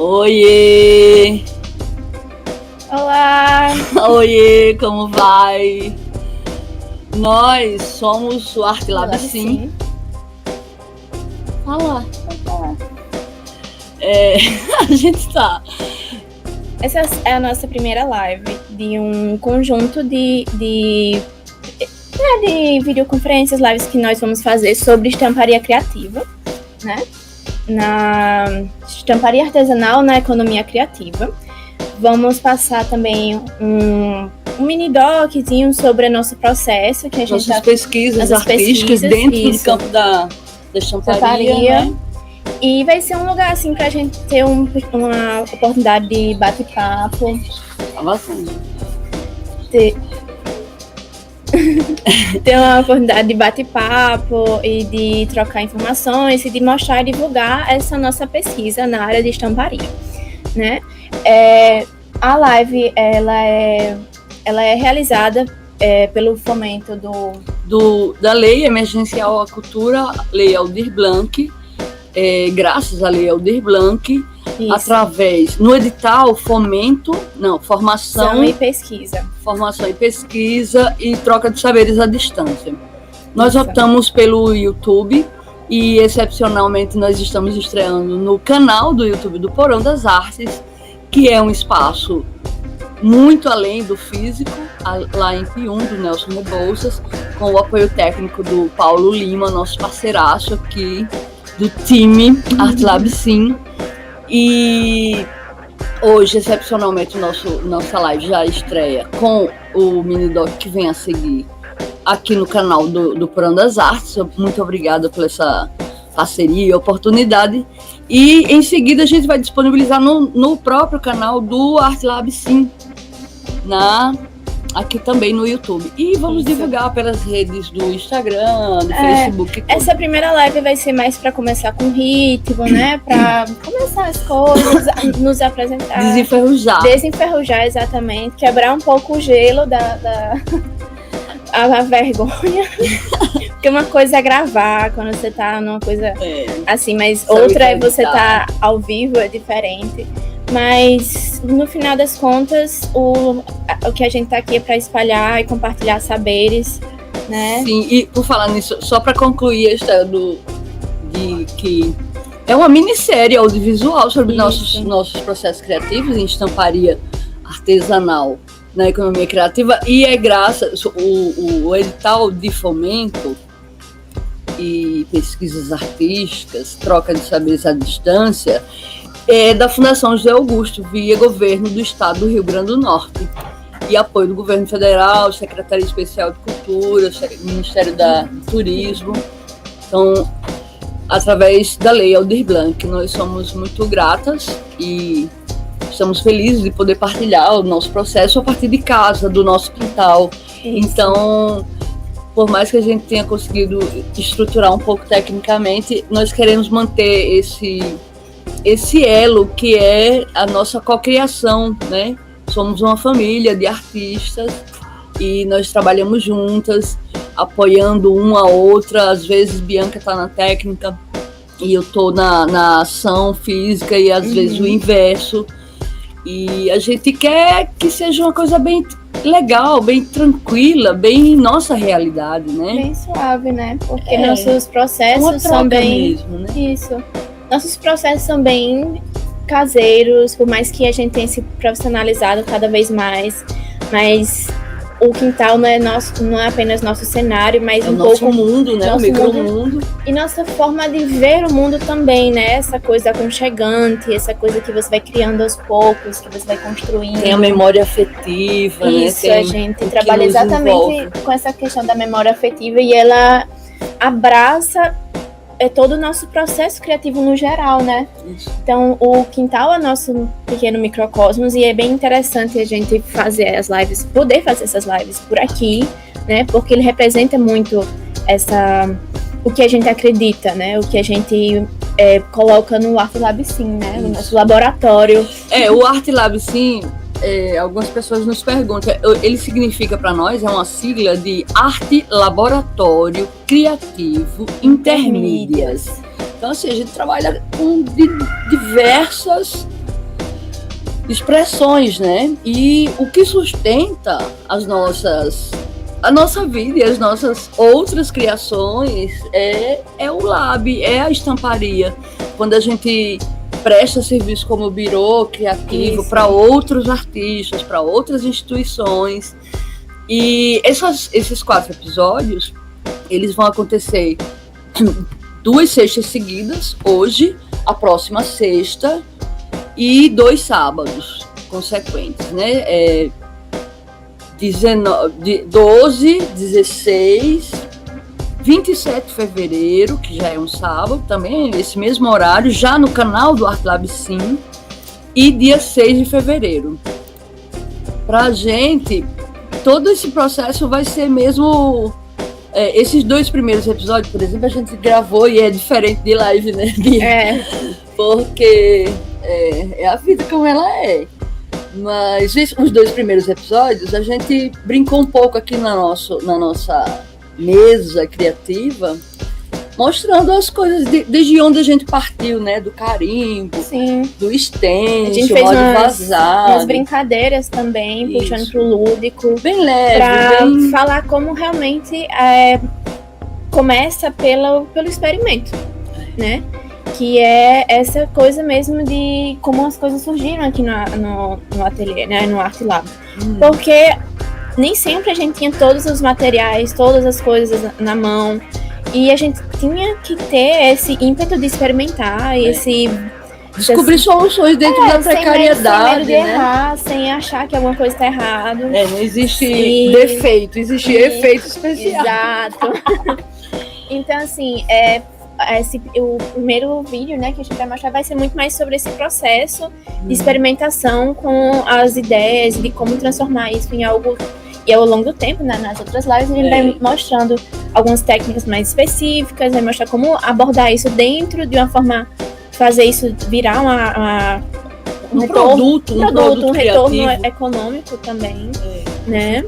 Oiê! Olá! Oiê, como vai? Nós somos o Arte Lab Sim. Fala. A gente tá. Essa é a nossa primeira live de um conjunto de videoconferências, lives que nós vamos fazer sobre estamparia criativa, né? Na estamparia artesanal na economia criativa. Vamos passar também um mini doczinho sobre o nosso processo que a gente nossas pesquisas artísticas dentro do campo da estamparia, né? E vai ser um lugar assim pra gente ter uma oportunidade de bate-papo. Ter uma oportunidade de bate-papo e de trocar informações e de mostrar e divulgar essa nossa pesquisa na área de estamparia, né? A live ela é realizada pelo fomento da Lei Emergencial à Cultura, Lei Aldir Blanc, graças à Lei Aldir Blanc, isso. Através, no edital, formação e pesquisa. Formação e pesquisa e troca de saberes à distância. Nós optamos pelo YouTube e, excepcionalmente, nós estamos estreando no canal do YouTube do Porão das Artes, que é um espaço muito além do físico, lá em Pium, do Nelson Rebouças, com o apoio técnico do Paulo Lima, nosso parceiraço aqui, do time Arte Lab Sim. E hoje, excepcionalmente, nossa live já estreia com o mini doc que vem a seguir aqui no canal do Porão das Artes. Muito obrigada por essa parceria e oportunidade. E em seguida a gente vai disponibilizar no próprio canal do Arte Lab Sim, aqui também no YouTube. E vamos divulgar pelas redes do Instagram, do Facebook. Essa primeira live vai ser mais para começar com ritmo, né? Para começar as coisas, nos apresentar. Desenferrujar, exatamente. Quebrar um pouco o gelo a vergonha. Porque uma coisa é gravar quando você tá numa coisa assim, mas outra é você tá ao vivo, é diferente. Mas, no final das contas, o que a gente tá aqui é para espalhar e compartilhar saberes, né? Sim, e por falar nisso, só para concluir a história de que é uma minissérie audiovisual sobre nossos processos criativos em estamparia artesanal na economia criativa, e é graças o edital de fomento e pesquisas artísticas, troca de saberes à distância, da Fundação José Augusto, via Governo do Estado do Rio Grande do Norte, e apoio do Governo Federal, Secretaria Especial de Cultura, Ministério do Turismo. Então, através da Lei Aldir Blanc, nós somos muito gratas e estamos felizes de poder partilhar o nosso processo a partir de casa, do nosso quintal. Isso. Então, por mais que a gente tenha conseguido estruturar um pouco tecnicamente, nós queremos manter esse elo que é a nossa cocriação, né? Somos uma família de artistas e nós trabalhamos juntas, apoiando uma a outra. Às vezes Bianca está na técnica e eu estou na ação física, e às vezes o inverso. E a gente quer que seja uma coisa bem legal, bem tranquila, bem nossa realidade, né? Bem suave, né? Porque nossos processos são bem... mesmo, né? Isso. Nossos processos são bem caseiros, por mais que a gente tenha se profissionalizado cada vez mais, mas o quintal não é apenas nosso cenário, mas nosso mundo, né? O micromundo. E nossa forma de ver o mundo também, né? Essa coisa aconchegante, essa coisa que você vai criando aos poucos, que você vai construindo. Tem a memória afetiva, isso, né? A gente trabalha exatamente com essa questão da memória afetiva, e ela abraça todo o nosso processo criativo no geral, né? Isso. Então, o quintal é nosso pequeno microcosmos, e é bem interessante a gente poder fazer essas lives por aqui, né? Porque ele representa muito o que a gente acredita, né? O que a gente coloca no Arte Lab Sim, né? No nosso laboratório. O Arte Lab Sim, algumas pessoas nos perguntam, ele significa para nós, é uma sigla de Arte Laboratório Criativo Intermídias. Então, assim, a gente trabalha com diversas expressões, né? E o que sustenta a nossa vida e as nossas outras criações é o lab, é a estamparia. Quando a gente presta serviço como birô criativo para outros artistas, para outras instituições. E esses 4 episódios, eles vão acontecer 2 sextas seguidas, hoje, a próxima sexta, e 2 sábados consequentes, né? 12, 16, 27 de fevereiro, que já é um sábado, também esse mesmo horário, já no canal do ArtLab Sim, e dia 6 de fevereiro. Pra gente, todo esse processo vai ser mesmo... esses 2 primeiros episódios, por exemplo, a gente gravou e é diferente de live, né, Bia? Porque é a vida como ela é. Mas os 2 primeiros episódios, a gente brincou um pouco aqui na nossa mesa criativa, mostrando as coisas desde onde a gente partiu, né? Do carimbo, Sim. do stencil, a gente fez umas brincadeiras também, isso, puxando pro lúdico. Bem leve. Pra falar como realmente começa pelo experimento, né? Que é essa coisa mesmo de como as coisas surgiram aqui no ateliê, né? No ArtLab. Porque nem sempre a gente tinha todos os materiais, todas as coisas na mão. E a gente tinha que ter esse ímpeto de experimentar, descobrir soluções dentro da precariedade, sem medo de errar, sem achar que alguma coisa está errada. Não existe defeito, existe efeito especial. Exato. Então, assim, o primeiro vídeo, né, que a gente vai mostrar vai ser muito mais sobre esse processo de experimentação com as ideias, de como transformar isso em algo. E ao longo do tempo, né, nas outras lives, a gente vai mostrando algumas técnicas mais específicas, vai mostrar como abordar isso dentro de uma forma, fazer isso virar um produto retorno econômico também, né?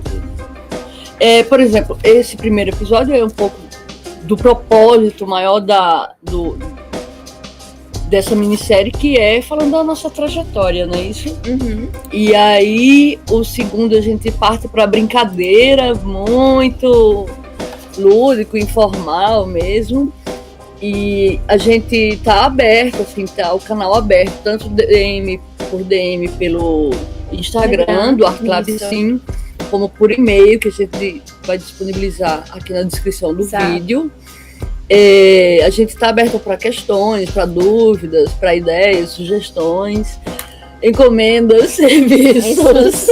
Por exemplo, esse primeiro episódio é um pouco do propósito maior dessa minissérie, que é falando da nossa trajetória, não é isso? E aí, o segundo, a gente parte para brincadeira, muito lúdico, informal mesmo, e a gente tá aberto, assim, tá o canal aberto, tanto por DM pelo Instagram do ArtLab Sim, como por e-mail, que a gente vai disponibilizar aqui na descrição do vídeo. A gente está aberto para questões, para dúvidas, para ideias, sugestões, encomendas, serviços,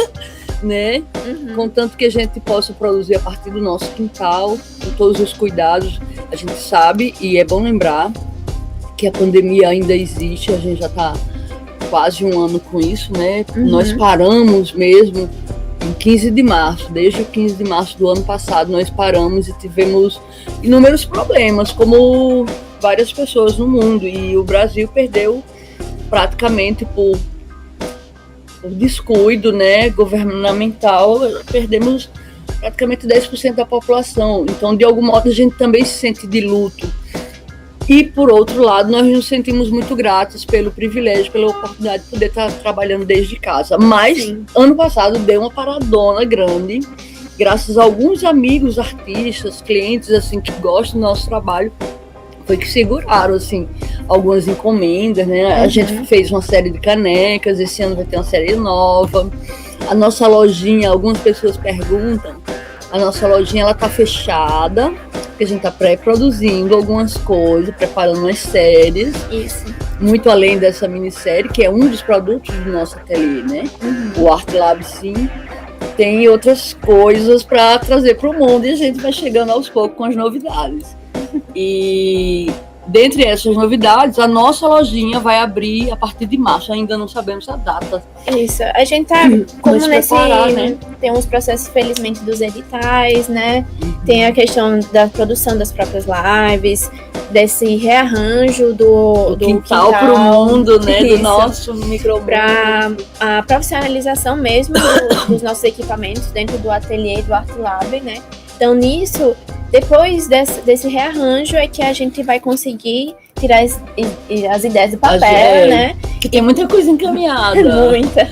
né? Contanto que a gente possa produzir a partir do nosso quintal, com todos os cuidados. A gente sabe, e é bom lembrar, que a pandemia ainda existe, a gente já está quase 1 ano com isso, né? Nós paramos mesmo em 15 de março, desde o 15 de março do ano passado, nós paramos e tivemos inúmeros problemas, como várias pessoas no mundo, e o Brasil perdeu praticamente por descuido, né, governamental, perdemos praticamente 10% da população. Então, de algum modo, a gente também se sente de luto. E, por outro lado, nós nos sentimos muito gratos pelo privilégio, pela oportunidade de poder estar trabalhando desde casa. Mas, ano passado, deu uma paradona grande, graças a alguns amigos, artistas, clientes, assim, que gostam do nosso trabalho, foi que seguraram, assim, algumas encomendas, né? A gente fez uma série de canecas, esse ano vai ter uma série nova. A nossa lojinha, algumas pessoas perguntam, a nossa lojinha, ela tá fechada, porque a gente está pré-produzindo algumas coisas, preparando umas séries. Isso. Muito além dessa minissérie, que é um dos produtos do nosso ateliê, né? O ArtLab Sim tem outras coisas para trazer para o mundo, e a gente vai chegando aos poucos com as novidades. E dentre essas novidades, a nossa lojinha vai abrir a partir de março, ainda não sabemos a data. Isso, a gente tá como nesse, né? Tem uns processos, felizmente, dos editais, né? Tem a questão da produção das próprias lives, desse rearranjo do quintal para o mundo, né? Do nosso micromundo. Para a profissionalização mesmo dos nossos equipamentos dentro do ateliê do ArtLab, né? Então, nisso, depois desse rearranjo é que a gente vai conseguir tirar as ideias do papel, né? Que tem muita coisa encaminhada. Muita.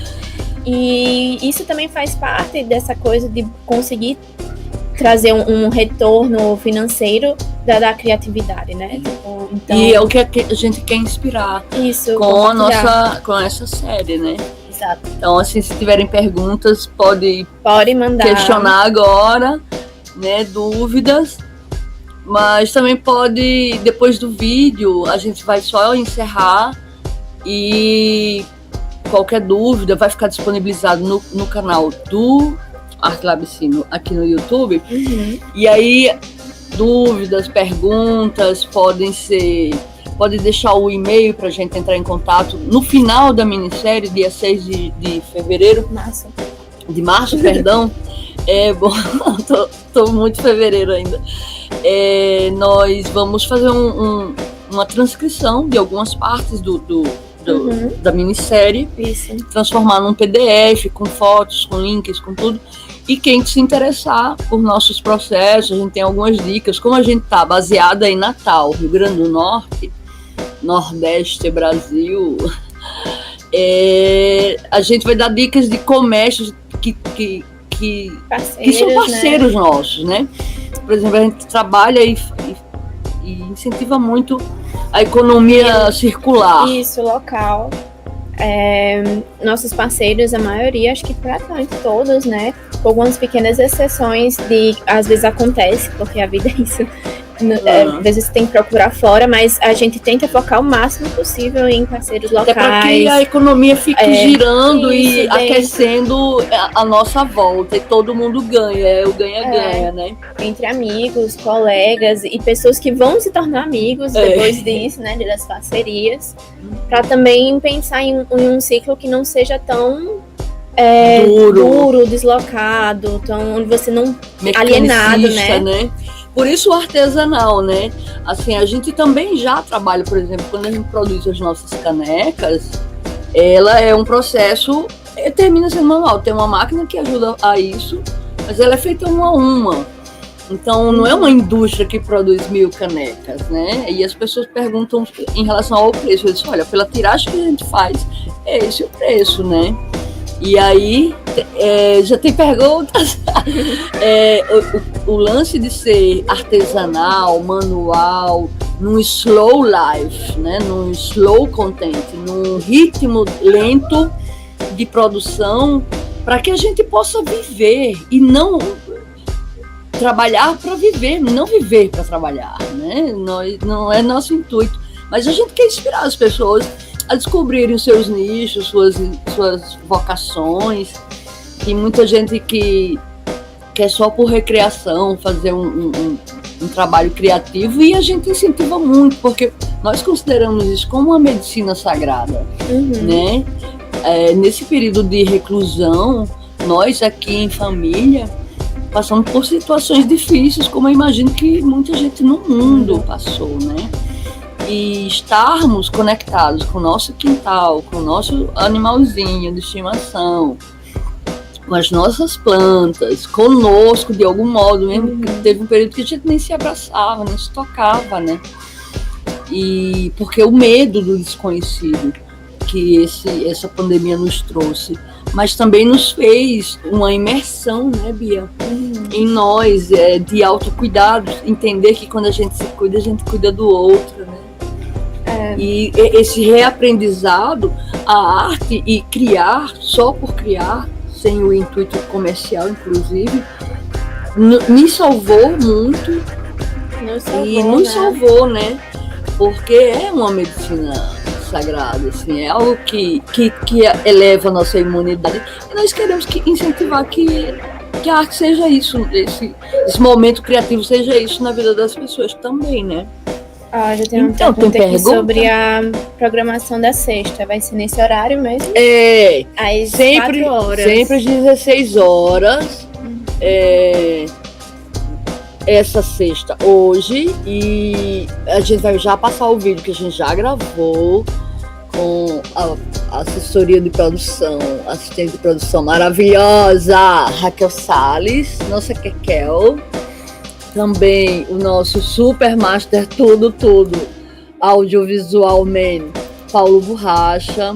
E isso também faz parte dessa coisa de conseguir trazer um retorno financeiro da criatividade, né? Então, e é o que a gente quer inspirar com essa série, né? Exato. Então, assim, se tiverem perguntas, pode mandar. Questionar agora, né? Dúvidas. Mas também pode, depois do vídeo, a gente vai só encerrar e qualquer dúvida vai ficar disponibilizado no canal do Arte Labicino aqui no YouTube. Uhum. E aí, dúvidas, perguntas, pode deixar o e-mail para a gente entrar em contato no final da minissérie, dia 6 de fevereiro. De março, perdão. Bom, tô muito fevereiro ainda. Nós vamos fazer uma transcrição de algumas partes da minissérie. Isso. Transformar num PDF, com fotos, com links, com tudo. E quem se interessar por nossos processos, a gente tem algumas dicas. Como a gente está baseada em Natal, Rio Grande do Norte, Nordeste, Brasil, a gente vai dar dicas de comércios que são parceiros, né? Nossos, né? Por exemplo, a gente trabalha e incentiva muito a economia circular. Isso, local. Nossos parceiros, a maioria, acho que praticamente todos, né? Com algumas pequenas exceções às vezes acontece, porque a vida é isso. Às vezes tem que procurar fora, mas a gente tenta focar o máximo possível em parceiros locais. Até para que a economia fique girando e aquecendo a nossa volta, e todo mundo ganha, é o ganha-ganha, né? Entre amigos, colegas e pessoas que vão se tornar amigos depois disso, né? Das parcerias, para também pensar em um ciclo que não seja tão duro, deslocado, onde você não alienado, né? Por isso o artesanal, né? Assim, a gente também já trabalha, por exemplo, quando a gente produz as nossas canecas, ela é um processo, termina sendo manual. Tem uma máquina que ajuda a isso, mas ela é feita uma a uma. Então, não é uma indústria que produz 1000 canecas, né? E as pessoas perguntam em relação ao preço. Eu disse, olha, pela tiragem que a gente faz, é esse o preço, né? E aí, já tem perguntas. O lance de ser artesanal, manual, num slow life, né? Num slow content, num ritmo lento de produção, para que a gente possa viver e não trabalhar para viver, não viver para trabalhar, né? Não é nosso intuito, mas a gente quer inspirar as pessoas a descobrirem os seus nichos, suas vocações. Tem muita gente que quer só por recreação fazer um trabalho criativo, e a gente incentiva muito, porque nós consideramos isso como uma medicina sagrada, né? Nesse período de reclusão, nós aqui em família passamos por situações difíceis, como eu imagino que muita gente no mundo passou, né? E estarmos conectados com o nosso quintal, com o nosso animalzinho de estimação, com as nossas plantas, conosco de algum modo, mesmo que teve um período que a gente nem se abraçava, nem se tocava, né? E porque o medo do desconhecido que essa pandemia nos trouxe, mas também nos fez uma imersão, né, Bia? Em nós, de autocuidado, entender que quando a gente se cuida, a gente cuida do outro, né? E esse reaprendizado, a arte e criar só por criar, sem o intuito comercial, inclusive, me salvou muito. Nos salvou, né? Porque é uma medicina sagrada, assim, é algo que eleva a nossa imunidade. E nós queremos incentivar que a arte seja isso, esse momento criativo seja isso na vida das pessoas também, né? Já tem uma pergunta aqui sobre a programação da sexta. Vai ser nesse horário mesmo? Às 4 horas. Sempre às 16 horas. Essa sexta, hoje. E a gente vai já passar o vídeo que a gente já gravou com a assessoria de produção, assistente de produção maravilhosa, Raquel Salles, nossa Kekel. Também o nosso super master tudo, Audiovisual Man, Paulo Borracha,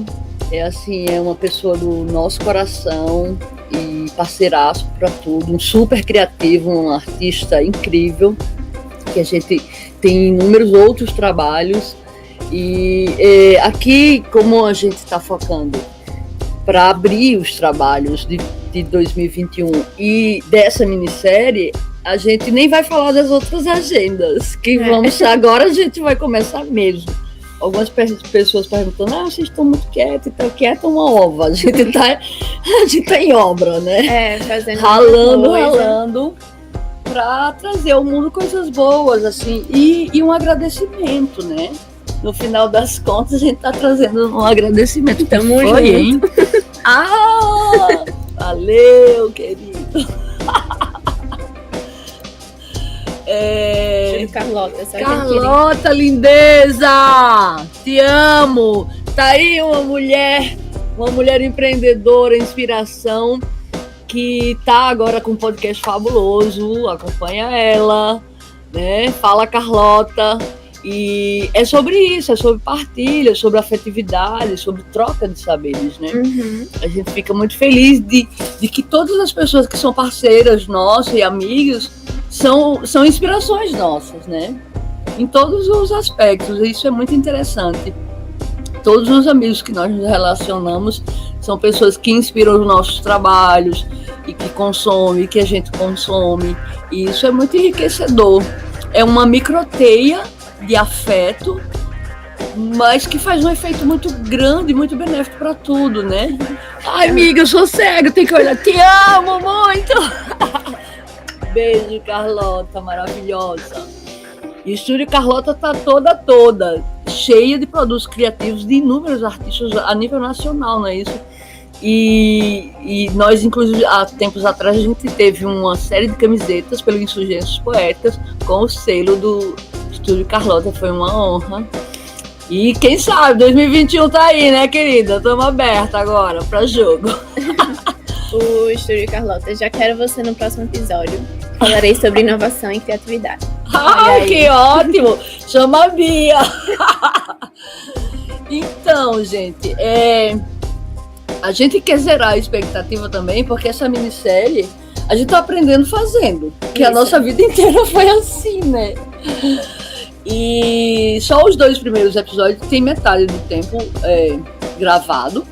é uma pessoa do nosso coração e parceiraço para tudo, um super criativo, um artista incrível, que a gente tem inúmeros outros trabalhos. E aqui, como a gente está focando para abrir os trabalhos de 2021 e dessa minissérie, a gente nem vai falar das outras agendas, que agora a gente vai começar mesmo. Algumas pessoas perguntando, vocês estão muito quietos, então quieta uma ova. A gente tá em obra, né? Fazendo ralando para trazer ao mundo coisas boas, assim, e um agradecimento, né? No final das contas, a gente tá trazendo um agradecimento. Tamo junto. Hein? Valeu, querido. Carlota, lindeza! Te amo! Tá aí uma mulher empreendedora, inspiração, que tá agora com um podcast fabuloso. Acompanha ela, né? Fala, Carlota. E é sobre isso, é sobre partilha, sobre afetividade, sobre troca de saberes, né? A gente fica muito feliz de que todas as pessoas que são parceiras nossas e amigos são inspirações nossas, né? Em todos os aspectos, isso é muito interessante. Todos os amigos que nós nos relacionamos são pessoas que inspiram os nossos trabalhos e que consomem, que a gente consome, e isso é muito enriquecedor. É uma microteia de afeto, mas que faz um efeito muito grande, muito benéfico para tudo, né? Ai, amiga, eu sou cega, tem que olhar. Te amo muito! Beijo, Carlota, maravilhosa. E o Estúdio Carlota tá toda cheia de produtos criativos de inúmeros artistas a nível nacional, não é isso? E nós, inclusive, há tempos atrás, a gente teve uma série de camisetas pelo Insurgentes Poetas com o selo do Estúdio Carlota. Foi uma honra. E quem sabe, 2021 tá aí, né, querida? Estamos aberta agora para jogo. O Estúdio Carlota, já quero você no próximo episódio. Falarei sobre inovação e criatividade. Ai, que ótimo! Chama a Bia! Então, gente, a gente quer zerar a expectativa também, porque essa minissérie a gente tá aprendendo fazendo. Que a nossa vida inteira foi assim, né? E só os 2 primeiros episódios tem metade do tempo gravado.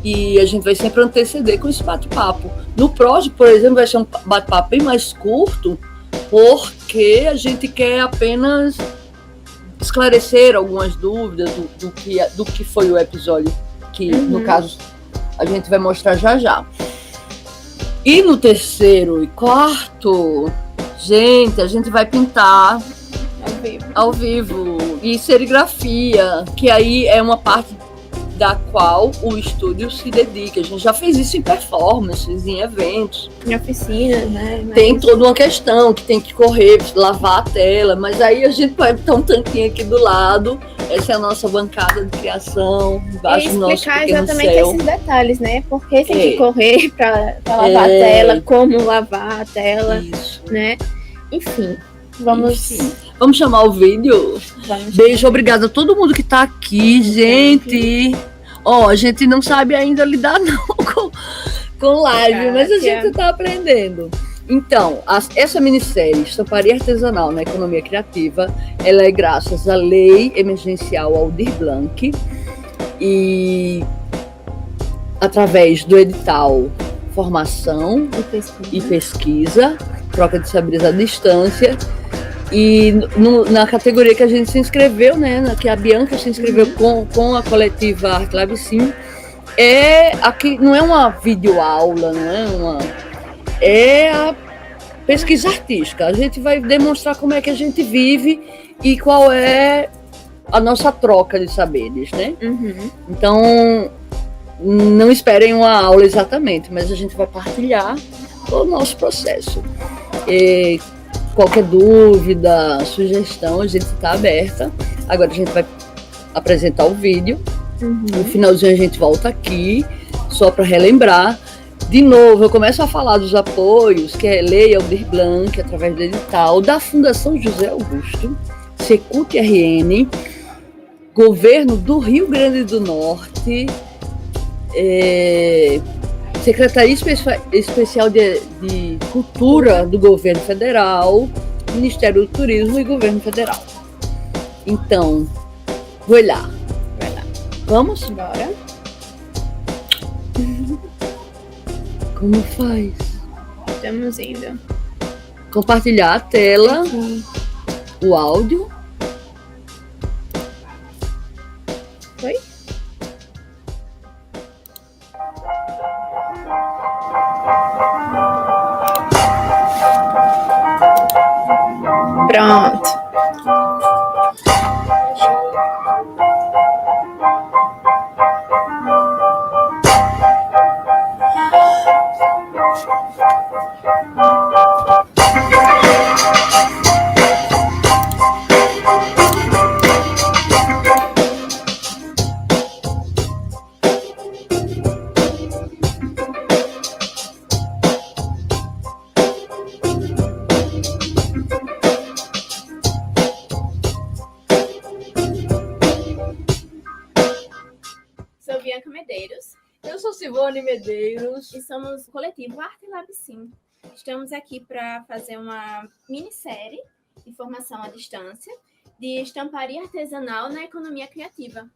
E a gente vai sempre anteceder com esse bate-papo. No próximo, por exemplo, vai ser um bate-papo bem mais curto, porque a gente quer apenas esclarecer algumas dúvidas do que foi o episódio, que no caso a gente vai mostrar já. E no 3º e 4º, gente, a gente vai pintar ao vivo e serigrafia, que aí é uma parte da qual o estúdio se dedica. A gente já fez isso em performances, em eventos, em oficinas, né? Tem toda uma questão que tem que correr, lavar a tela, mas aí a gente vai botar um tanquinho aqui do lado. Essa é a nossa bancada de criação, embaixo do nosso pequeno exatamente céu. Esses detalhes, né? Porque tem que correr para lavar a tela, como lavar a tela, né? Enfim, vamos chamar o vídeo? Beijo, obrigada a todo mundo que tá aqui, gente. A gente não sabe ainda lidar não com live, mas a gente tá aprendendo. Então, essa minissérie, Estamparia Artesanal na Economia Criativa, ela é graças à Lei Emergencial Aldir Blanc e através do edital Formação e Pesquisa, Troca de Saberes à Distância, e na categoria que a gente se inscreveu, né, que a Bianca se inscreveu com a coletiva Arte Lab Sim, aqui não é uma videoaula, é a pesquisa artística. A gente vai demonstrar como é que a gente vive e qual é a nossa troca de saberes, né? Então, não esperem uma aula exatamente, mas a gente vai partilhar o nosso processo. Qualquer dúvida, sugestão, a gente está aberta. Agora a gente vai apresentar o vídeo. No finalzinho a gente volta aqui, só para relembrar. De novo, eu começo a falar dos apoios, que é Lei Aldir Blanc, através do edital, da Fundação José Augusto, Secult RN, Governo do Rio Grande do Norte, Secretaria Especial de Cultura do Governo Federal, Ministério do Turismo e Governo Federal. Então, vou lá. Vamos? Bora. Como faz? Estamos indo. Compartilhar a tela, o áudio. Oi? Pronto. Sou Bianca Medeiros. Eu sou Silvane Medeiros. E somos o coletivo Arte Lab Sim. Estamos aqui para fazer uma minissérie de formação à distância de estamparia artesanal na economia criativa.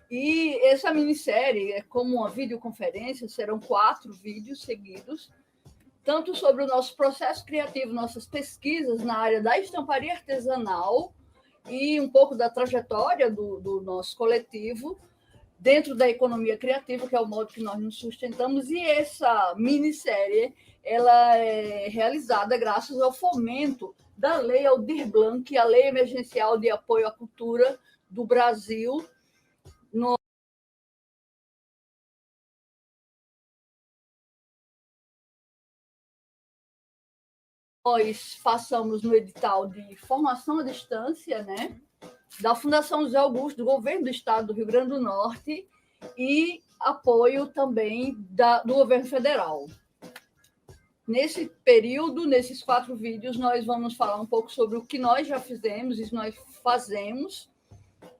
E essa minissérie é como uma videoconferência, serão 4 vídeos seguidos, tanto sobre o nosso processo criativo, nossas pesquisas na área da estamparia artesanal e um pouco da trajetória do nosso coletivo dentro da economia criativa, que é o modo que nós nos sustentamos. E essa minissérie ela é realizada graças ao fomento da Lei Aldir Blanc, a Lei Emergencial de Apoio à Cultura do Brasil. Nós passamos no edital de formação à distância, né, da Fundação José Augusto, do Governo do Estado do Rio Grande do Norte, e apoio também do Governo Federal. Nesse período, nesses 4 vídeos, nós vamos falar um pouco sobre o que nós já fizemos, e nós fazemos,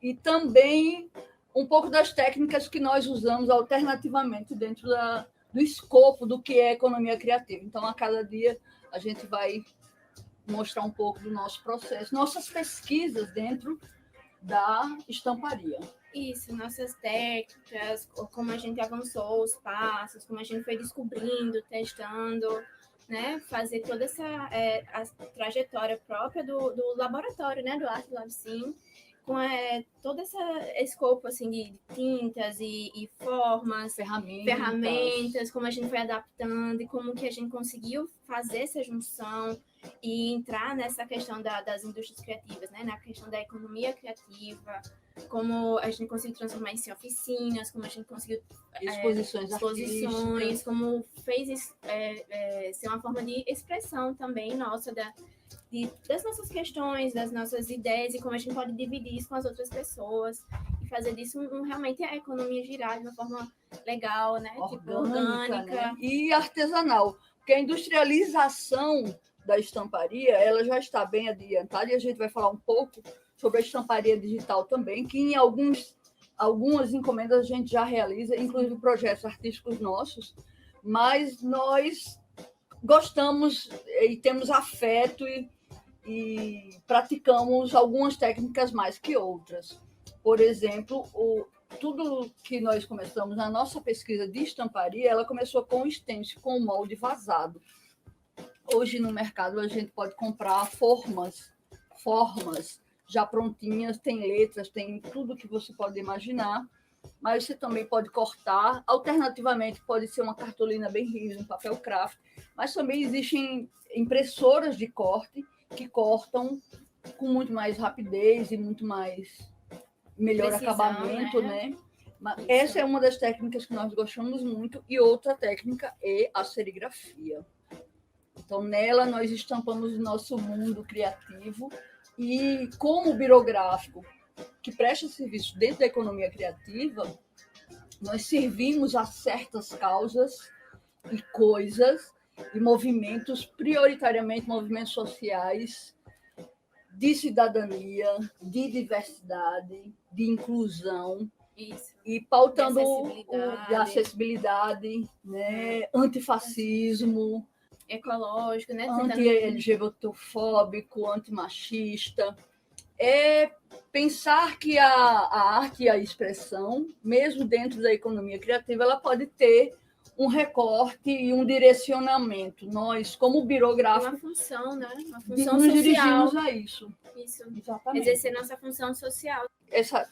e também um pouco das técnicas que nós usamos alternativamente dentro do escopo do que é economia criativa. Então, a cada dia, a gente vai mostrar um pouco do nosso processo, nossas pesquisas dentro da estamparia. Isso, nossas técnicas, como a gente avançou os passos, como a gente foi descobrindo, testando, né? Fazer toda essa a trajetória própria do laboratório, né? Do Arte Lab Sim, com todo esse escopo assim, de tintas e formas, ferramentas, como a gente foi adaptando e como que a gente conseguiu fazer essa junção e entrar nessa questão das indústrias criativas, né? Na questão da economia criativa, como a gente conseguiu transformar isso em oficinas, como a gente conseguiu exposições, como fez isso ser uma forma de expressão também nossa das nossas questões, das nossas ideias e como a gente pode dividir isso com as outras pessoas e fazer disso realmente a economia girar de uma forma legal, né? Orgânica. Né? E artesanal, porque a industrialização da estamparia ela já está bem adiantada e a gente vai falar um pouco sobre a estamparia digital também, que em algumas encomendas a gente já realiza, inclusive projetos artísticos nossos, mas nós gostamos e temos afeto e praticamos algumas técnicas mais que outras. Por exemplo, tudo que nós começamos na nossa pesquisa de estamparia, ela começou com o stencil, com o molde vazado. Hoje no mercado a gente pode comprar formas já prontinhas, tem letras, tem tudo que você pode imaginar, mas você também pode cortar. Alternativamente, pode ser uma cartolina bem rígida, um papel craft, mas também existem impressoras de corte que cortam com muito mais rapidez e muito mais melhor precisão, acabamento, né? Mas essa é uma das técnicas que nós gostamos muito, e outra técnica é a serigrafia. Então, nela, nós estampamos o nosso mundo criativo e, como birográfico, que presta serviço dentro da economia criativa, nós servimos a certas causas e coisas e movimentos, prioritariamente movimentos sociais de cidadania, de diversidade, de inclusão, Isso. e pautando De acessibilidade, né? Antifascismo, ecológico, né? anti-LGBTfóbico, antimachista. É pensar que a arte e a expressão, mesmo dentro da economia criativa, ela pode ter um recorte e um direcionamento. Nós, como birográfico, uma função, né? Uma função nos social. dirigimos a isso. Isso. Exatamente. Exercer nossa função social.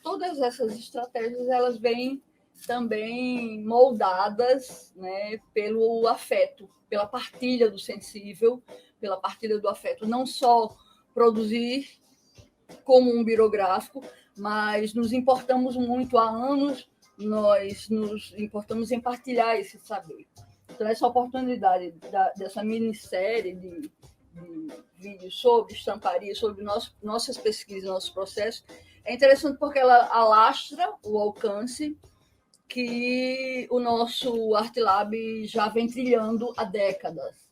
Todas essas estratégias, elas vêm também moldadas, né, pelo afeto, pela partilha do sensível, pela partilha do afeto. Não só produzir como um birográfico, mas nos importamos muito há anos, nós nos importamos em partilhar esse saber. Então, essa oportunidade dessa minissérie de vídeos sobre estamparia, sobre nossas pesquisas, nossos processos, é interessante porque ela alastra o alcance que o nosso ArtLab já vem trilhando há décadas,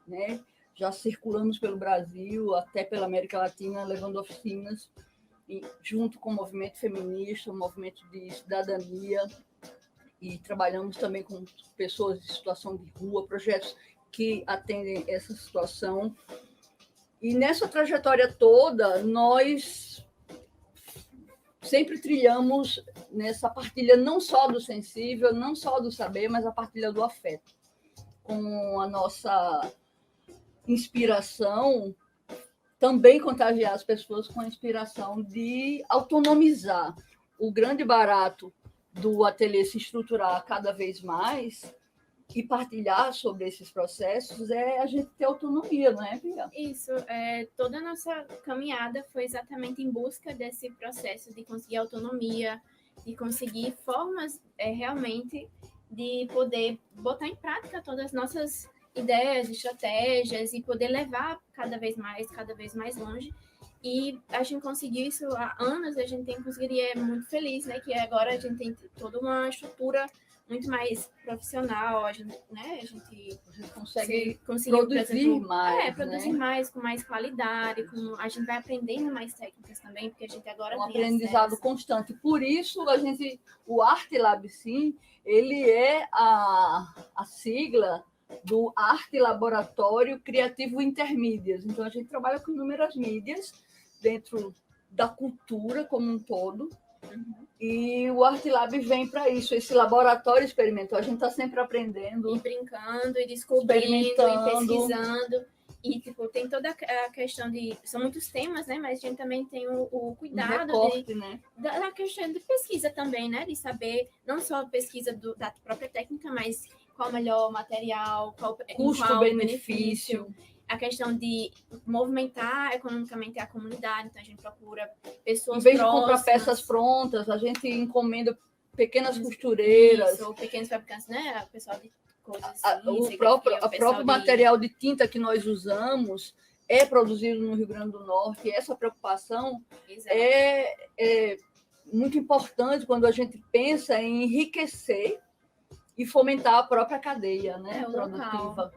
né? Já circulamos pelo Brasil, até pela América Latina, levando oficinas, junto com o movimento feminista, o movimento de cidadania, e trabalhamos também com pessoas em situação de rua, projetos que atendem essa situação. E nessa trajetória toda, nós sempre trilhamos nessa partilha não só do sensível, não só do saber, mas a partilha do afeto, com a nossa inspiração, também contagiar as pessoas com a inspiração de autonomizar. O grande barato do ateliê se estruturar cada vez mais e partilhar sobre esses processos é a gente ter autonomia, não é, Bia? Isso. Toda a nossa caminhada foi exatamente em busca desse processo de conseguir autonomia, de conseguir formas realmente de poder botar em prática todas as nossas ideias, estratégias e poder levar cada vez mais longe. E a gente conseguiu isso há anos, a gente tem conseguido e é muito feliz, né? Que agora a gente tem toda uma estrutura muito mais profissional, a gente consegue produzir, por exemplo, mais, produzir mais, com mais qualidade, a gente vai aprendendo mais técnicas também, porque a gente agora tem aprendizado constante. Por isso, o ArtLab, sim, ele é a sigla do Arte Laboratório Criativo Intermídias. Então, a gente trabalha com inúmeras mídias dentro da cultura como um todo. E o ArtLab vem para isso, esse laboratório experimental. A gente está sempre aprendendo. E brincando, e descobrindo, e pesquisando. E, tem toda a questão de... São muitos temas, né? Mas a gente também tem o cuidado né? da questão de pesquisa também, né? De saber, não só a pesquisa da própria técnica, mas qual o melhor material, qual custo-benefício. A questão de movimentar economicamente a comunidade, então a gente procura pessoas próximas. Em vez de comprar peças prontas, a gente encomenda pequenas costureiras. Ou pequenos fabricantes, né? O pessoal de coisas assim. O próprio material de tinta que nós usamos é produzido no Rio Grande do Norte. E essa preocupação é muito importante quando a gente pensa em enriquecer e fomentar a própria cadeia, né, produtiva.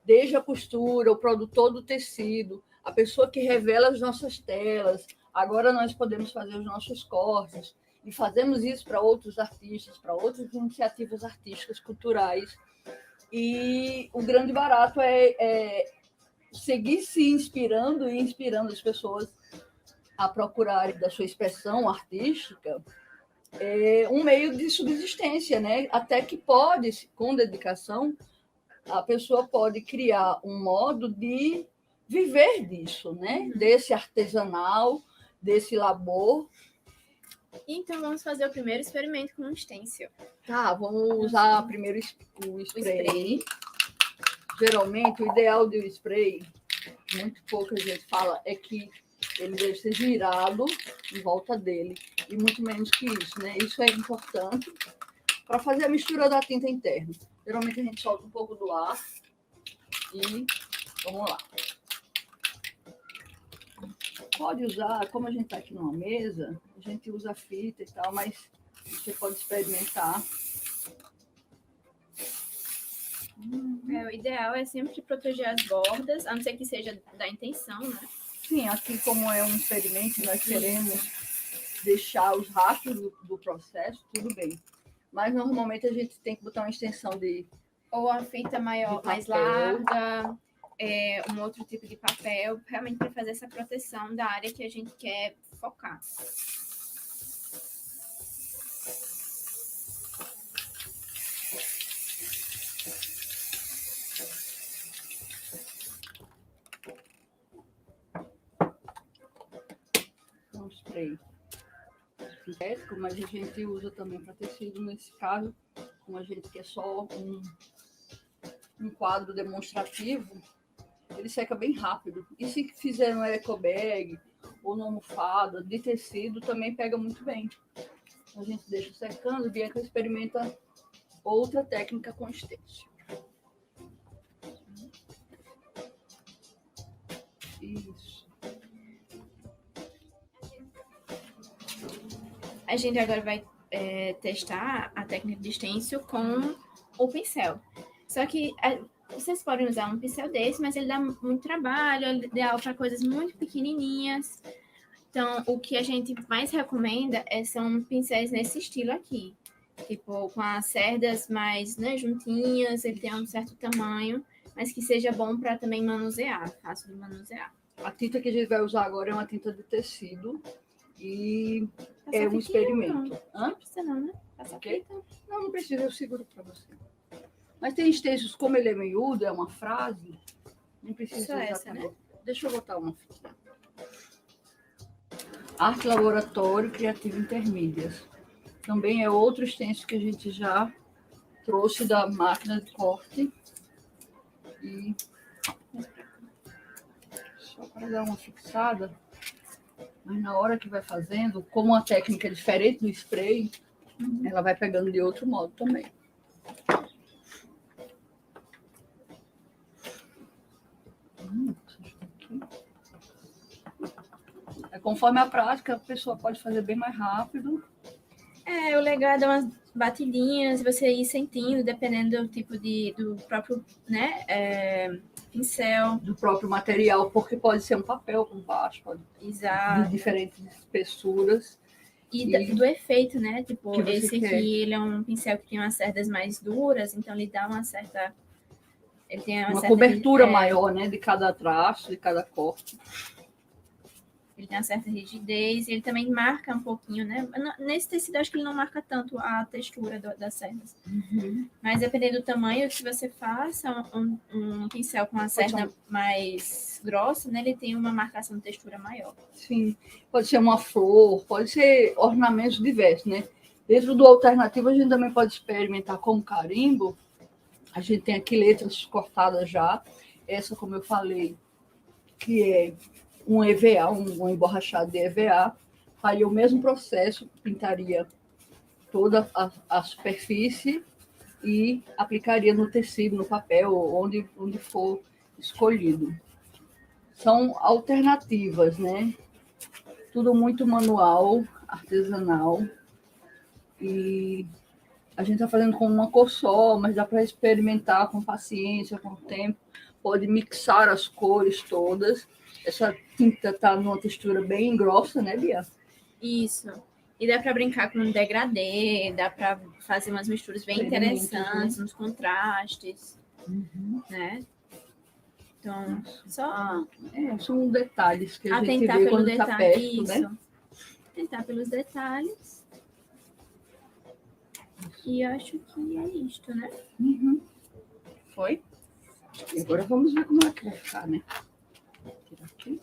Desde a costura, o produtor do tecido, a pessoa que revela as nossas telas. Agora nós podemos fazer os nossos cortes e fazemos isso para outros artistas, para outras iniciativas artísticas, culturais. E o grande barato é seguir se inspirando e inspirando as pessoas a procurarem da sua expressão artística um meio de subsistência, né? Até que pode, com dedicação, a pessoa pode criar um modo de viver disso, né? Desse artesanal, desse labor. Então, vamos fazer o primeiro experimento com um stencil. Tá, vamos usar primeiro o spray. Geralmente, o ideal do spray, muito pouca gente fala, é que ele deve ser girado em volta dele, e muito menos que isso, né? Isso é importante para fazer a mistura da tinta interna. Geralmente a gente solta um pouco do ar e vamos lá. Pode usar, como a gente está aqui numa mesa, a gente usa fita e tal, mas você pode experimentar. O ideal é sempre proteger as bordas, a não ser que seja da intenção, né? Sim, aqui como é um experimento, nós queremos deixar os rastros do processo, tudo bem. Mas normalmente a gente tem que botar uma extensão de... Ou a fita maior, mais larga, um outro tipo de papel, realmente para fazer essa proteção da área que a gente quer focar. Um spray sintético, mas a gente usa também para tecido nesse caso, como a gente quer só um quadro demonstrativo, ele seca bem rápido. E se fizer um eco bag ou uma almofada de tecido, também pega muito bem. A gente deixa secando, Bianca experimenta outra técnica com stencil. Isso. A gente agora vai testar a técnica de stencil com o pincel. Só que vocês podem usar um pincel desse, mas ele dá muito trabalho, ele é ideal para coisas muito pequenininhas. Então, o que a gente mais recomenda são pincéis nesse estilo aqui. Tipo, com as cerdas mais, né, juntinhas, ele tem um certo tamanho, mas que seja bom para também manusear, fácil de manusear. A tinta que a gente vai usar agora é uma tinta de tecido e Passa é um experimento. Não precisa não, né? Passa Ok. fita. Não precisa, eu seguro para você. Mas tem stencils, como ele é miúdo, é uma frase, não precisa Só essa, exatamente. né? Deixa eu botar uma fita. Arte Laboratório Criativo Intermídias. Também é outro stencil que a gente já trouxe da máquina de corte. E só para dar uma fixada, mas na hora que vai fazendo, como a técnica é diferente do spray, ela vai pegando de outro modo também. Conforme a prática, a pessoa pode fazer bem mais rápido. O legal é dar umas batidinhas, você ir sentindo, dependendo do tipo do próprio, né, pincel. Do próprio material, porque pode ser um papel por baixo, pode Exato. de diferentes espessuras. E do efeito, né? Tipo, que você esse quer. aqui, ele é um pincel que tem umas cerdas mais duras, então ele dá uma certa... Ele tem Uma certa cobertura maior, né? De cada traço, de cada corte. Ele tem uma certa rigidez, ele também marca um pouquinho, né? Nesse tecido, acho que ele não marca tanto a textura das cerdas. Uhum. Mas dependendo do tamanho que você faça, um pincel com uma cerda mais grossa, né? Ele tem uma marcação de textura maior. Sim, pode ser uma flor, pode ser ornamentos diversos, né? Dentro do alternativo, a gente também pode experimentar como carimbo. A gente tem aqui letras cortadas já. Essa, como eu falei, que é um EVA, um emborrachado de EVA. Faria o mesmo processo, pintaria toda a superfície e aplicaria no tecido, no papel, onde for escolhido. São alternativas, né? Tudo muito manual, artesanal. E a gente está fazendo com uma cor só, mas dá para experimentar com paciência, com o tempo. Pode mixar as cores todas. Essa tinta está numa textura bem grossa, né, Bia? Isso. E dá para brincar com um degradê, dá para fazer umas misturas bem interessantes, uns contrastes, né? Então, só... são detalhes que a gente tentar vê pelo quando está perto, isso. né? Tentar pelos detalhes. E acho que é isto, né? Uhum. Foi? E agora vamos ver como é que vai ficar, né? Tirar aqui.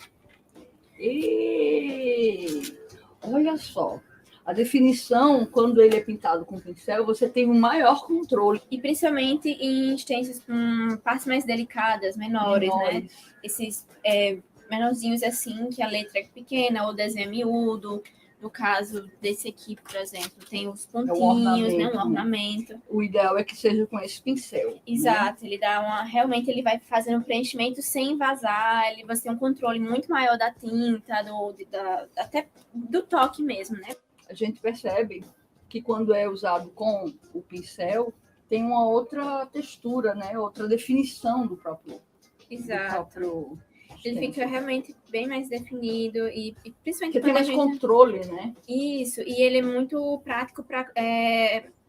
E olha só, a definição, quando ele é pintado com pincel, você tem um maior controle. E principalmente em stencils com partes mais delicadas, menores. Né? Esses menorzinhos assim, que a letra é pequena, ou o desenho é miúdo. No caso desse aqui, por exemplo, tem os pontinhos, né? Um ornamento. O ideal é que seja com esse pincel. Exato, né? ele dá realmente ele vai fazendo um preenchimento sem vazar, você tem um controle muito maior da tinta, até do toque mesmo, né? A gente percebe que quando é usado com o pincel, tem uma outra textura, né? Outra definição do próprio. Exato. Ele fica realmente bem mais definido e principalmente Porque tem mais controle, né? Isso, e ele é muito prático para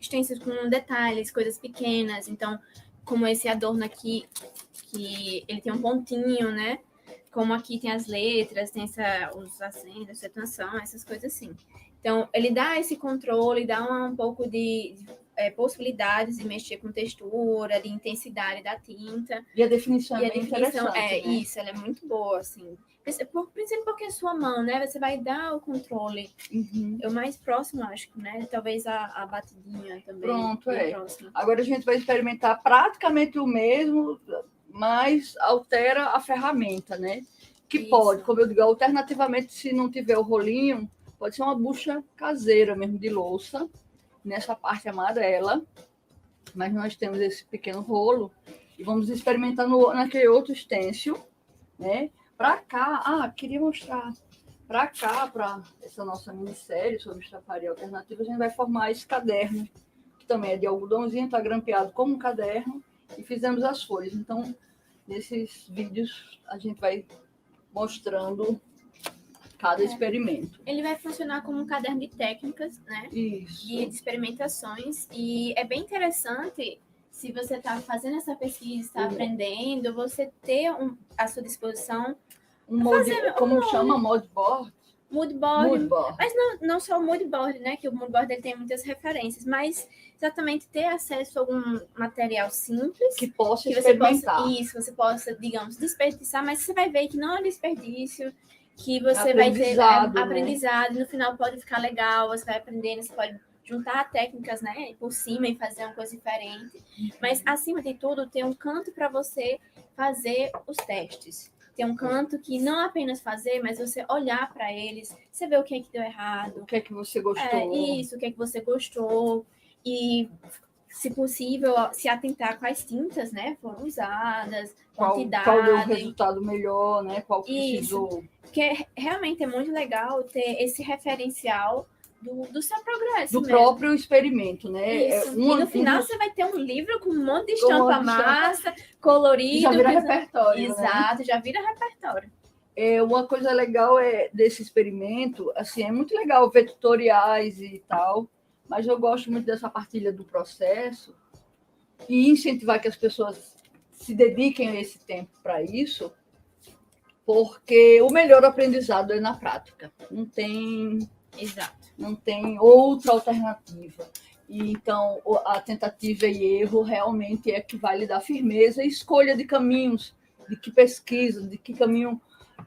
stencils com detalhes, coisas pequenas. Então, como esse adorno aqui, que ele tem um pontinho, né? Como aqui tem as letras, tem os acentos, acentuação, essas coisas assim. Então, ele dá esse controle, dá um pouco de possibilidades de mexer com textura, de intensidade da tinta. E a definição é bem interessante, né? Isso, ela é muito boa, assim. Principalmente porque é sua mão, né? Você vai dar o controle. É o mais próximo, acho que, né? Talvez a batidinha também. Pronto, próximo. Agora a gente vai experimentar praticamente o mesmo, mas altera a ferramenta, né? Que pode, como eu digo, alternativamente, se não tiver o rolinho, pode ser uma bucha caseira mesmo de louça, nessa parte amarela, mas nós temos esse pequeno rolo e vamos experimentar naquele outro stencil, né? Para cá, queria mostrar, para cá, para essa nossa minissérie sobre estamparia alternativa, a gente vai formar esse caderno, que também é de algodãozinho, está grampeado como um caderno, e fizemos as folhas. Então, nesses vídeos, a gente vai mostrando cada experimento. Ele vai funcionar como um caderno de técnicas, né? Isso. De experimentações. E é bem interessante, se você está fazendo essa pesquisa, está aprendendo, você ter à sua disposição... Como chama? Moodboard? Moodboard. Mas não só o moodboard, né? Que o moodboard ele tem muitas referências, mas exatamente ter acesso a algum material simples que possa experimentar. Você possa, digamos, desperdiçar, mas você vai ver que não é desperdício, que você vai ter aprendizado, e no final pode ficar legal, você vai aprendendo, você pode juntar técnicas, né, por cima e fazer uma coisa diferente. Mas, acima de tudo, tem um canto para você fazer os testes. Tem um canto que não apenas fazer, mas você olhar para eles, você vê o que é que deu errado. O que é que você gostou. O que é que você gostou. E, se possível, se atentar quais tintas, né, foram usadas, quantidade. Qual deu o resultado melhor, né? Qual precisou. Porque realmente é muito legal ter esse referencial do seu progresso. Do próprio experimento, né? Isso. E no final você vai ter um livro com um monte de estampa massa, colorido. Já vira repertório. Exato, né? Já vira repertório. Uma coisa legal desse experimento, assim, é muito legal ver tutoriais e tal, mas eu gosto muito dessa partilha do processo e incentivar que as pessoas se dediquem esse tempo para isso, porque o melhor aprendizado é na prática. Não tem outra alternativa. E, então, a tentativa e erro realmente é que vai lhe dar firmeza e escolha de caminhos, de que caminho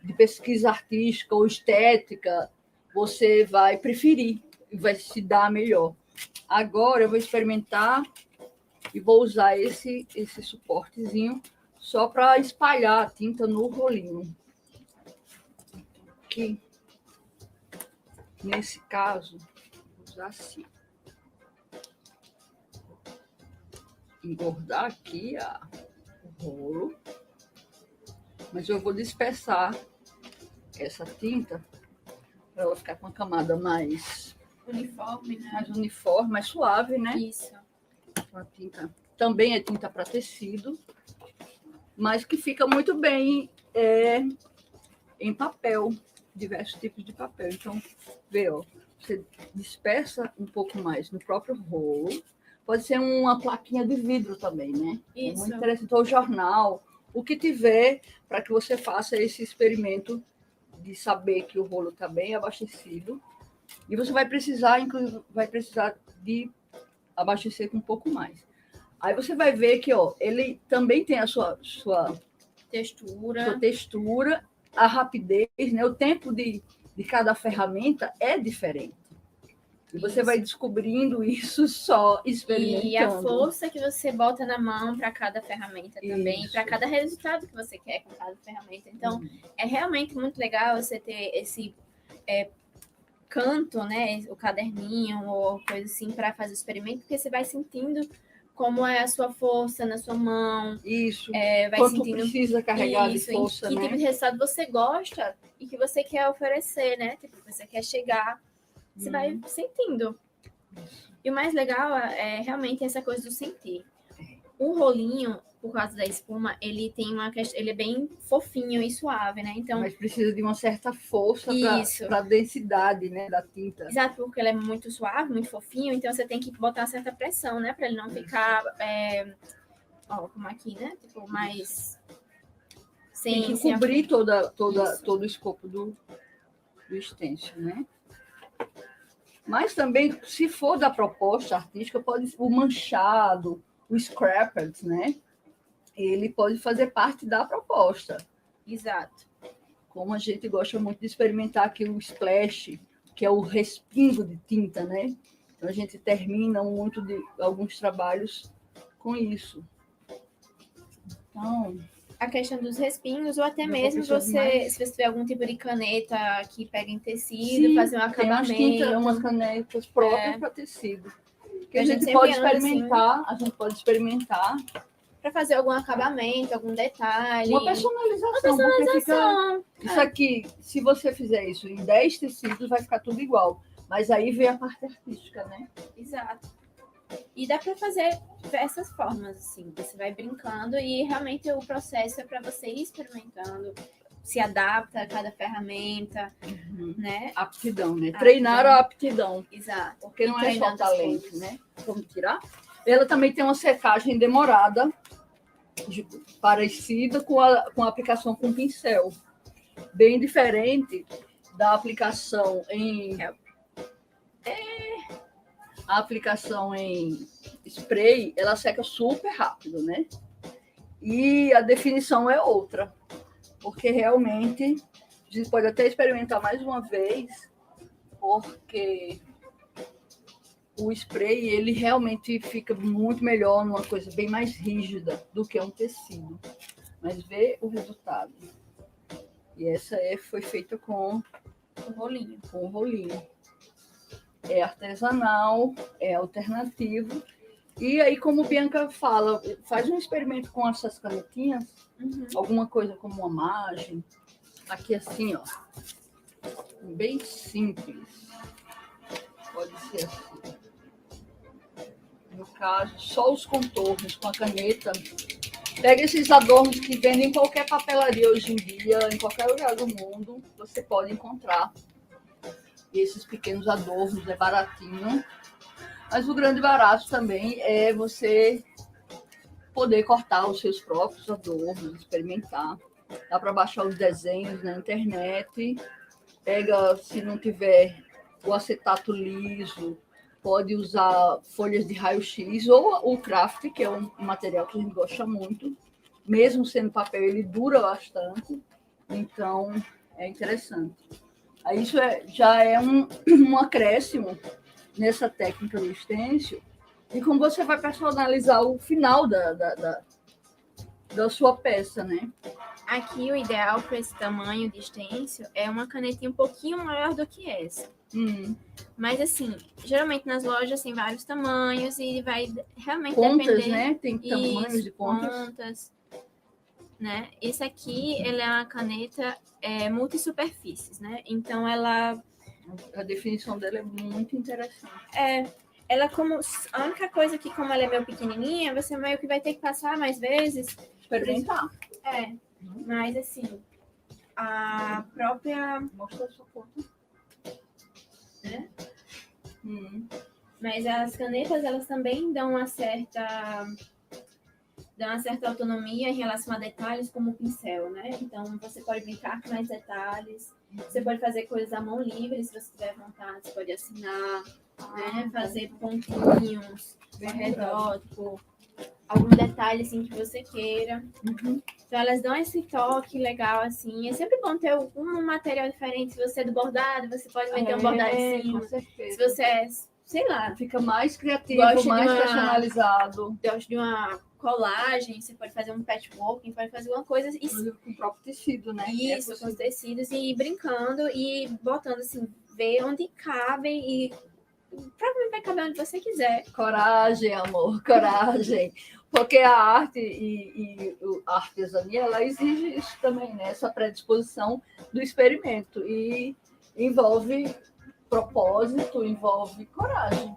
de pesquisa artística ou estética você vai preferir e vai se dar melhor. Agora eu vou experimentar e vou usar esse suportezinho só para espalhar a tinta no rolinho. Aqui, nesse caso, vou usar assim. Engordar aqui o rolo, mas eu vou dispersar essa tinta para ela ficar com uma camada mais uniforme, né? Mais uniforme, mais suave, né? Isso. A tinta também é tinta para tecido, mas que fica muito bem em papel, diversos tipos de papel. Então, você dispersa um pouco mais no próprio rolo. Pode ser uma plaquinha de vidro também, né? Isso. É muito interessante. Ou jornal, o que tiver, para que você faça esse experimento de saber que o rolo está bem abastecido. E você vai precisar, inclusive, de abastecer com um pouco mais. Aí você vai ver que ele também tem a sua textura, a rapidez, né? O tempo de cada ferramenta é diferente. E você vai descobrindo isso só experimentando. E a força que você bota na mão para cada ferramenta também, para cada resultado que você quer com cada ferramenta. Então, é realmente muito legal você ter esse canto, né, o caderninho ou coisa assim para fazer o experimento, porque você vai sentindo como é a sua força na sua mão. Isso. Vai quanto sentindo precisa carregar de força, que tipo de resultado você gosta e que você quer oferecer, né? Tipo, você quer chegar, você vai sentindo. E o mais legal é realmente essa coisa do sentir. O rolinho, por causa da espuma, ele tem uma questão, ele é bem fofinho e suave, né? Então, Mas precisa de uma certa força para a densidade, né, da tinta. Exato, porque ele é muito suave, muito fofinho, então você tem que botar uma certa pressão, né? Para ele não ficar, como aqui, né? Tipo, mais... Tem que cobrir todo o escopo do stencil, né? Mas também, se for da proposta artística, pode o manchado, o scrapped, né? Ele pode fazer parte da proposta. Exato. Como a gente gosta muito de experimentar aqui o splash, que é o respingo de tinta, né? Então a gente termina muito de alguns trabalhos com isso. Então, a questão dos respingos, ou até mesmo se você tiver algum tipo de caneta que pega em tecido, sim, fazer um acabamento. Tem umas canetas próprias para tecido. Que a gente pode experimentar, para fazer algum acabamento, algum detalhe. Uma personalização. Isso aqui, se você fizer isso em 10 tecidos, vai ficar tudo igual. Mas aí vem a parte artística, né? Exato. E dá para fazer diversas formas, assim. Você vai brincando e realmente o processo é para você ir experimentando, se adapta a cada ferramenta, né? Aptidão, né? Treinar a aptidão. Exato. Porque não é só talento, né? Vamos tirar? Ela também tem uma secagem demorada, parecida com a aplicação com pincel. Bem diferente da aplicação em... A aplicação em spray, ela seca super rápido, né? E a definição é outra. Porque realmente, a gente pode até experimentar mais uma vez, porque o spray, ele realmente fica muito melhor numa coisa bem mais rígida do que um tecido. Mas vê o resultado. E essa foi feita com o rolinho. Com o rolinho. É artesanal, é alternativo. E aí, como Bianca fala, faz um experimento com essas canetinhas, alguma coisa como uma margem. Aqui assim, ó. Bem simples. Pode ser assim. No caso, só os contornos com a caneta. Pega esses adornos que vendem em qualquer papelaria hoje em dia, em qualquer lugar do mundo, você pode encontrar. E esses pequenos adornos, é baratinho. Mas o grande barato também é você poder cortar os seus próprios adornos, experimentar. Dá para baixar os desenhos na internet. Pega, se não tiver o acetato liso, pode usar folhas de raio-x ou o craft, que é um material que a gente gosta muito. Mesmo sendo papel, ele dura bastante. Então, é interessante. Aí isso já é um acréscimo nessa técnica do stencil e como você vai personalizar o final da sua peça, né? Aqui o ideal para esse tamanho de stencil é uma canetinha um pouquinho maior do que essa. Mas assim, geralmente nas lojas tem vários tamanhos e vai realmente pontas, depender... né? Tem tamanhos de pontas. Né? Esse aqui, ele é uma caneta multisuperfícies, né? Então, ela... A definição dela é muito interessante. Ela como... A única coisa que, como ela é meio pequenininha, você meio que vai ter que passar mais vezes. Experimentar. Mas assim, a própria... Mostra a sua ponta. Né? Mas as canetas, elas também dão uma certa autonomia em relação a detalhes como o pincel, né? Então, você pode brincar com mais detalhes, você pode fazer coisas à mão livre, se você tiver vontade, você pode assinar, né? Fazer pontinhos ao redor, tipo, algum detalhe, assim, que você queira. Então, elas dão esse toque legal, assim. É sempre bom ter um material diferente. Se você é do bordado, você pode meter um bordado em cima. Com certeza. Se você é, sei lá... Fica mais criativo, mais personalizado. Gosto de uma colagem, você pode fazer um patchwork, pode fazer alguma coisa com o próprio tecido, né? Isso, com os tecidos e ir brincando e botando assim, ver onde cabe e provavelmente vai caber onde você quiser. Coragem, amor, coragem. Porque a arte e a artesania, ela exige isso também, né? Essa predisposição do experimento e envolve propósito, envolve coragem.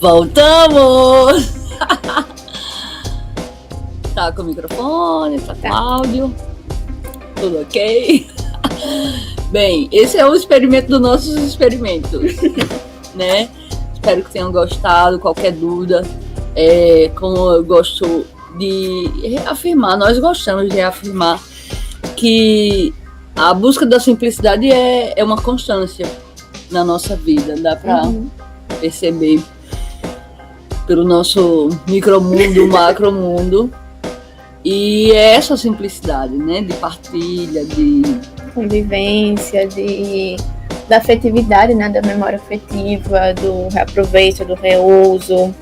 Voltamos! Tá com o microfone, tá com áudio, tudo ok? Bem, esse é o experimento dos nossos experimentos, né? Espero que tenham gostado. Qualquer dúvida, como eu gosto de reafirmar, nós gostamos de reafirmar que a busca da simplicidade é uma constância na nossa vida, dá para perceber pelo nosso micromundo, macromundo, e é essa simplicidade, né, de partilha, de convivência, da afetividade, né, da memória afetiva, do reaproveito, do reuso,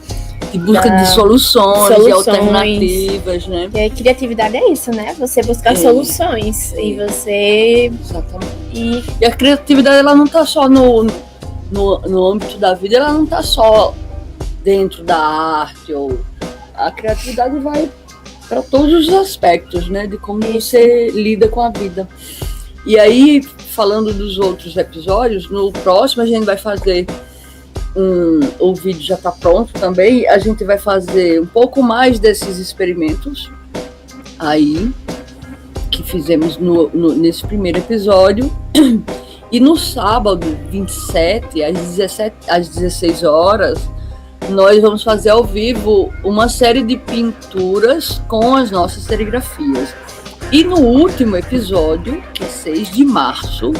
de busca de soluções e alternativas, né? E a criatividade é isso, né? Você buscar soluções e você... Exatamente. E a criatividade, ela não está só no âmbito da vida, ela não está só dentro da arte, ou a criatividade vai para todos os aspectos, né? De como você lida com a vida. E aí, falando dos outros episódios, no próximo a gente vai fazer o vídeo já está pronto também, a gente vai fazer um pouco mais desses experimentos aí, que fizemos nesse primeiro episódio, e no sábado, 27, às 16 horas, nós vamos fazer ao vivo uma série de pinturas com as nossas serigrafias. E no último episódio, que é 6 de março,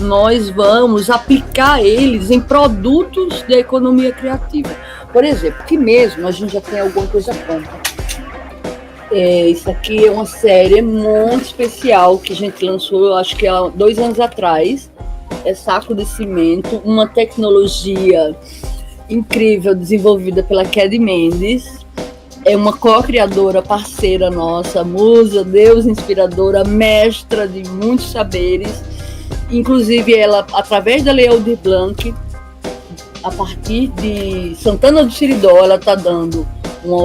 nós vamos aplicar eles em produtos da economia criativa. Por exemplo, aqui mesmo a gente já tem alguma coisa pronta. Isso aqui é uma série muito especial que a gente lançou, eu acho que há 2 anos atrás. É saco de cimento, uma tecnologia incrível desenvolvida pela Ked Mendes. É uma co-criadora, parceira nossa, musa, deusa inspiradora, mestra de muitos saberes. Inclusive, ela, através da Lei Aldir Blanc, a partir de Santana do Seridó, ela está dando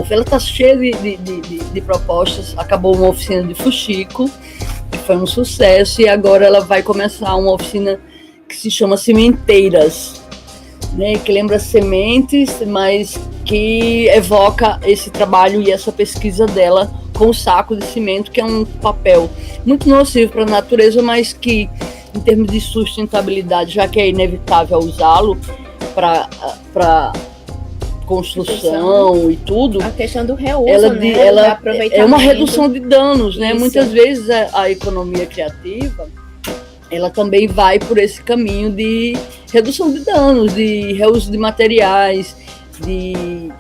ela está cheia de propostas. Acabou uma oficina de fuxico, que foi um sucesso, e agora ela vai começar uma oficina que se chama Sementeiras, né, que lembra sementes, mas que evoca esse trabalho e essa pesquisa dela com o saco de cimento, que é um papel muito nocivo para a natureza, mas que, em termos de sustentabilidade, já que é inevitável usá-lo para construção e tudo, a questão do reuso, ela é uma redução de danos, né? Muitas vezes a economia criativa, ela também vai por esse caminho de redução de danos, de reuso de materiais, de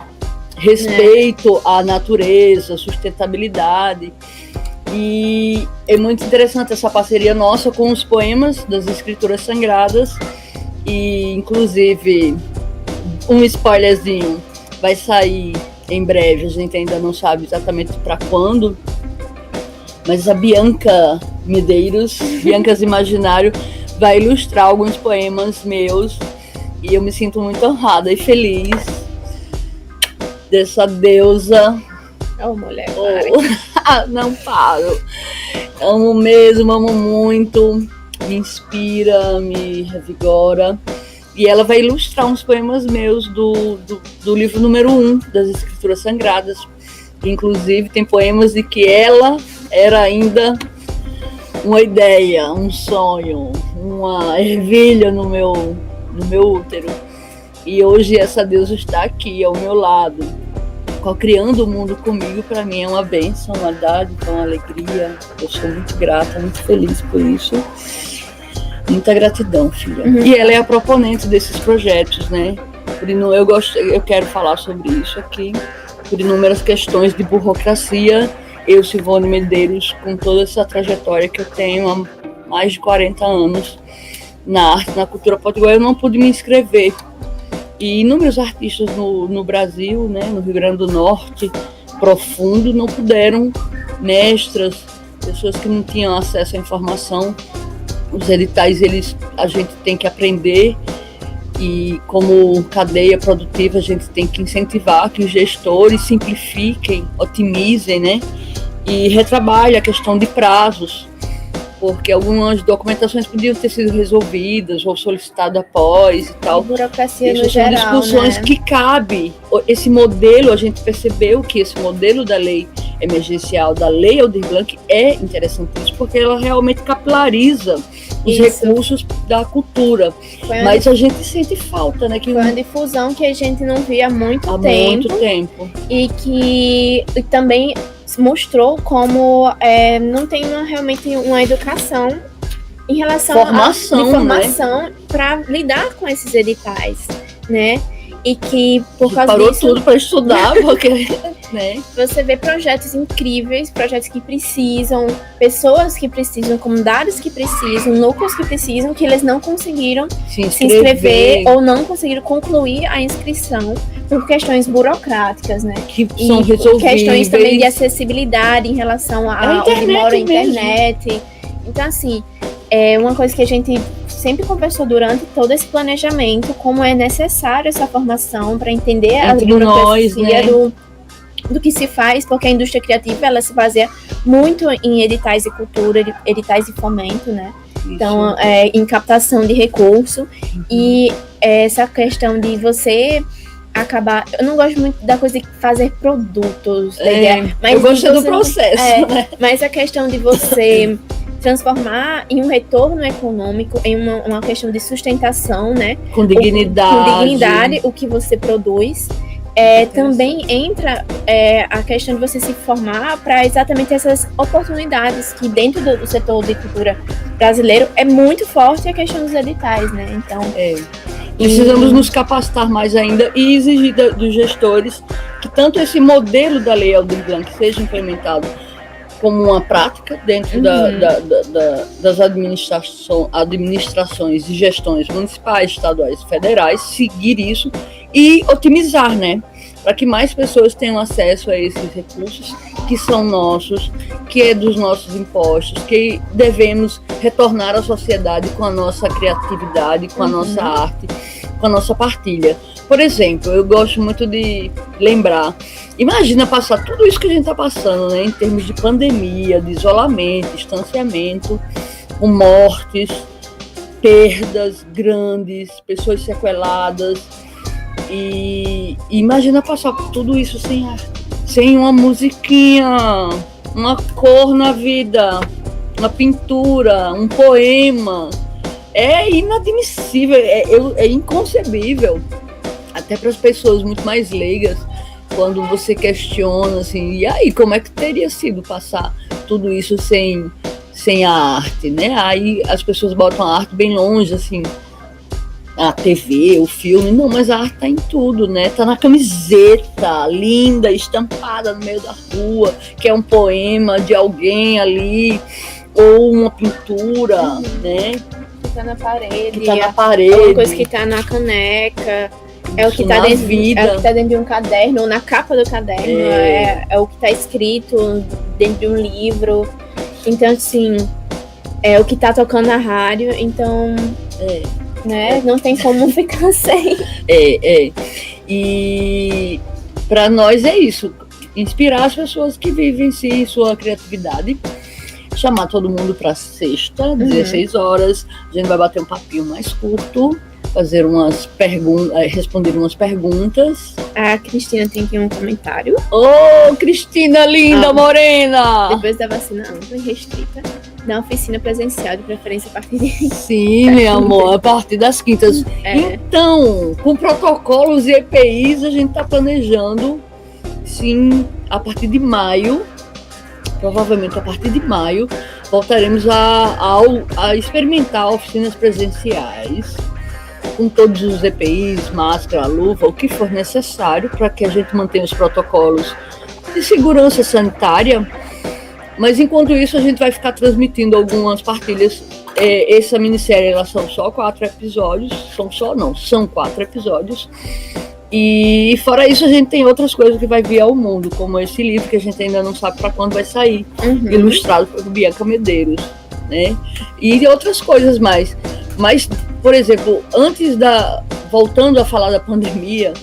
respeito à natureza, sustentabilidade. E é muito interessante essa parceria nossa com os poemas das Escrituras Sagradas. E, inclusive, um spoilerzinho vai sair em breve, a gente ainda não sabe exatamente para quando, mas a Bianca Medeiros, Biancas Imaginário, vai ilustrar alguns poemas meus, e eu me sinto muito honrada e feliz dessa deusa. Mulher, não paro. Amo mesmo, amo muito, me inspira, me revigora. E ela vai ilustrar uns poemas meus do livro número 1 das Escrituras Sagradas. Inclusive, tem poemas de que ela era ainda uma ideia, um sonho, uma ervilha no meu útero. E hoje essa deusa está aqui ao meu lado, co-criando o mundo comigo. Para mim é uma bênção, uma dádiva, uma alegria. Eu sou muito grata, muito feliz por isso. Muita gratidão, filha. E ela é a proponente desses projetos, né? Eu quero falar sobre isso aqui. Por inúmeras questões de burocracia, eu, Silvone Medeiros, com toda essa trajetória que eu tenho há mais de 40 anos na arte, na cultura potiguar, eu não pude me inscrever. E inúmeros artistas no Brasil, né, no Rio Grande do Norte, profundo, não puderam, mestras, pessoas que não tinham acesso à informação. Os editais, a gente tem que aprender, e como cadeia produtiva a gente tem que incentivar que os gestores simplifiquem, otimizem, né, e retrabalhem a questão de prazos, porque algumas documentações podiam ter sido resolvidas ou solicitadas após e tal. Burocracia Isso no são geral, discussões né? que cabe. Esse modelo, a gente percebeu que esse modelo da lei emergencial, da lei Aldir Blanc, é interessantíssimo, porque ela realmente capilariza os Isso. recursos da cultura. Mas a gente sente falta, né? Que Foi uma difusão que a gente não via há muito há tempo. muito tempo. E que também mostrou como não tem realmente uma educação em relação Formação, para lidar com esses editais, né? E que por causa parou disso tudo para estudar, porque né? Você vê projetos incríveis, projetos que precisam, pessoas que precisam, comunidades que precisam, núcleos que precisam, que eles não conseguiram se inscrever ou não conseguiram concluir a inscrição por questões burocráticas, né? Que são resolvíveis. Questões também de acessibilidade em relação a onde mora a internet. Então, assim, é uma coisa que a gente sempre conversou durante todo esse planejamento, como é necessário essa formação para entender a burocracia né? do que se faz, porque a indústria criativa ela se baseia muito em editais de cultura, editais de fomento, né? Isso. Então, em captação de recurso e essa questão de você acabar... Eu não gosto muito da coisa de fazer produtos, mas eu gosto do processo, né? Mas a questão de você transformar em um retorno econômico, em uma questão de sustentação, né? Com dignidade. O que você produz. Também entra a questão de você se formar para exatamente essas oportunidades que dentro do setor de cultura brasileiro é muito forte a questão dos editais, né? Então, precisamos nos capacitar mais ainda e exigir dos gestores que tanto esse modelo da Lei Aldir Blanc seja implementado como uma prática dentro das administrações e gestões municipais, estaduais e federais, seguir isso e otimizar, né? Para que mais pessoas tenham acesso a esses recursos que são nossos, que é dos nossos impostos, que devemos retornar à sociedade com a nossa criatividade, com a nossa arte, com a nossa partilha. Por exemplo, eu gosto muito de lembrar, imagina passar tudo isso que a gente está passando, né, em termos de pandemia, de isolamento, distanciamento, com mortes, perdas grandes, pessoas sequeladas, e imagina passar por tudo isso sem uma musiquinha, uma cor na vida, uma pintura, um poema. É inadmissível, é inconcebível, até para as pessoas muito mais leigas, quando você questiona, assim, e aí, como é que teria sido passar tudo isso sem a arte, né? Aí as pessoas botam a arte bem longe, assim, a TV, o filme, não, mas a arte tá em tudo, né? Tá na camiseta, linda, estampada no meio da rua, que é um poema de alguém ali, ou uma pintura, né? Que tá na parede. Que tá na parede. É uma coisa que tá na caneca. É o que tá dentro, de um caderno, ou na capa do caderno. É o que tá escrito dentro de um livro. Então, assim, é o que tá tocando na rádio. Então, né? Não tem como ficar sem. E para nós é isso. Inspirar as pessoas que vivem sua criatividade. Chamar todo mundo para sexta, 16 horas. A gente vai bater um papinho mais curto, fazer umas perguntas, responder umas perguntas. A Cristina tem aqui um comentário. Ô, Cristina linda, morena! Depois da vacina ampla e restrita, na oficina presencial, de preferência a partir de... Sim, meu amor, a partir das quintas. Então, com protocolos e EPIs, a gente está planejando, sim, a partir de maio. Provavelmente a partir de maio, voltaremos a experimentar oficinas presenciais, com todos os EPIs, máscara, luva, o que for necessário para que a gente mantenha os protocolos de segurança sanitária. Mas enquanto isso, a gente vai ficar transmitindo algumas partilhas. Essa minissérie, elas são só 4 episódios, são 4 episódios. E fora isso, a gente tem outras coisas que vai vir ao mundo, como esse livro que a gente ainda não sabe para quando vai sair, ilustrado por Bianca Medeiros, né? E outras coisas mais. Mas, por exemplo, voltando a falar da pandemia,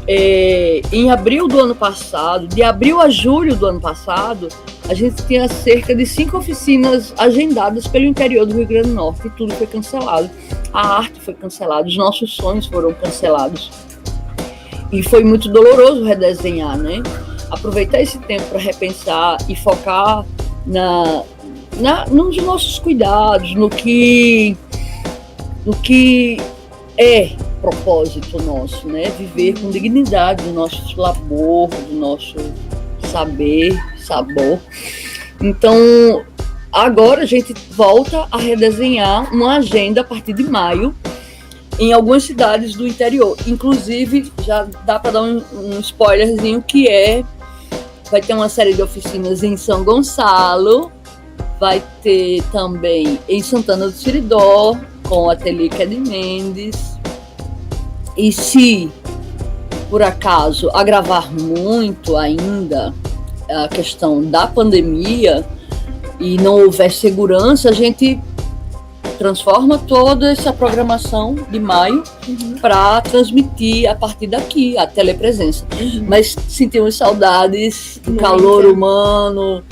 em abril do ano passado, de abril a julho do ano passado, a gente tinha cerca de 5 oficinas agendadas pelo interior do Rio Grande do Norte e tudo foi cancelado. A arte foi cancelada, os nossos sonhos foram cancelados. E foi muito doloroso redesenhar, né? Aproveitar esse tempo para repensar e focar nos nossos cuidados, no que é propósito nosso, né? Viver com dignidade do nosso labor, do nosso sabor. Então, agora a gente volta a redesenhar uma agenda a partir de maio em algumas cidades do interior. Inclusive, já dá para dar um spoilerzinho vai ter uma série de oficinas em São Gonçalo, vai ter também em Santana do Seridó, com o Ateliê Ked Mendes. E se, por acaso, agravar muito ainda a questão da pandemia e não houver segurança, a gente transforma toda essa programação de maio para transmitir a partir daqui, a telepresença. Mas sentimos saudades do calor humano.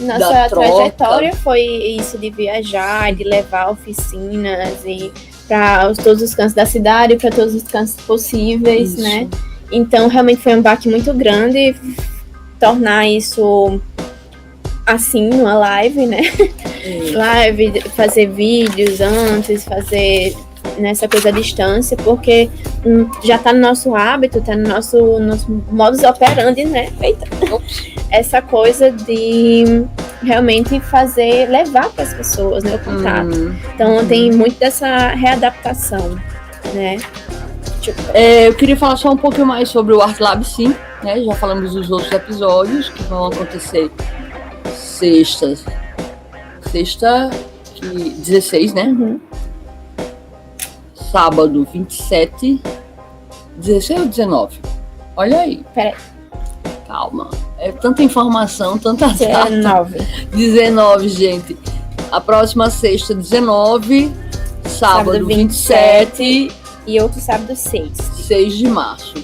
Nossa trajetória foi isso de viajar, de levar oficinas e para todos os cantos da cidade, para todos os cantos possíveis, isso, né? Então, realmente foi um baque muito grande tornar isso assim, numa live, né? Live, fazer vídeos antes, fazer nessa coisa à distância, porque já tá no nosso hábito, tá no nosso modus operandi, né? Eita. Essa coisa de realmente levar para as pessoas, né, o contato. Então tem muito dessa readaptação, né? Eu queria falar só um pouquinho mais sobre o Art Lab, sim, né? Já falamos dos outros episódios que vão acontecer sexta 16, né? Sábado 27, 16 ou 19? Olha aí. Peraí. Calma. É tanta informação, tanta data. 19, gente. A próxima sexta, 19. Sábado 27. E outro sábado, 6 de março.